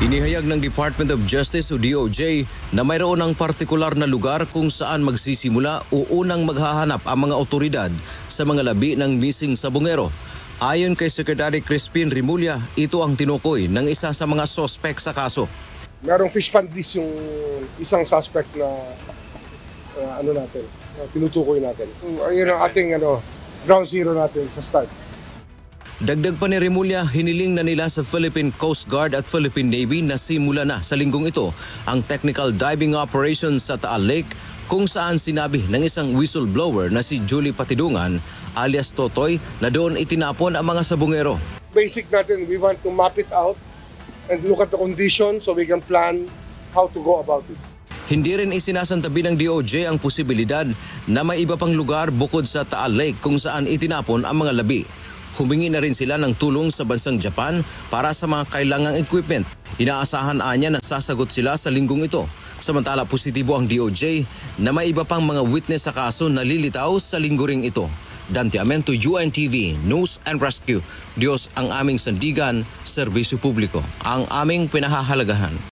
Inihayag ng Department of Justice o DOJ na mayroon ng partikular na lugar kung saan magsisimula o unang maghahanap ang mga otoridad sa mga labi ng missing sabongero. Ayon kay Secretary Crispin Remulla, ito ang tinukoy ng isa sa mga sospek sa kaso. Merong fish pond list yung isang suspect na tinutukoy natin. Yun ang ating ground zero natin sa start. Dagdag pa ni Remulla, hiniling na nila sa Philippine Coast Guard at Philippine Navy na simula na sa linggong ito ang technical diving operations sa Taal Lake kung saan sinabi ng isang whistleblower na si Julie Patidungan alias Totoy na doon itinapon ang mga sabongero. Basic natin, we want to map it out and look at the conditions so we can plan how to go about it. Hindi rin isinasantabi ng DOJ ang posibilidad na may iba pang lugar bukod sa Taal Lake kung saan itinapon ang mga labi. Humingi na rin sila ng tulong sa bansang Japan para sa mga kailangang equipment. Inaasahan anya na sasagot sila sa linggong ito. Samantala positibo ang DOJ na may iba pang mga witness sa kaso na lilitaw sa linggo ring ito. Dante Amento, UNTV, News and Rescue. Diyos ang aming sandigan, serbisyo publiko, ang aming pinahahalagahan.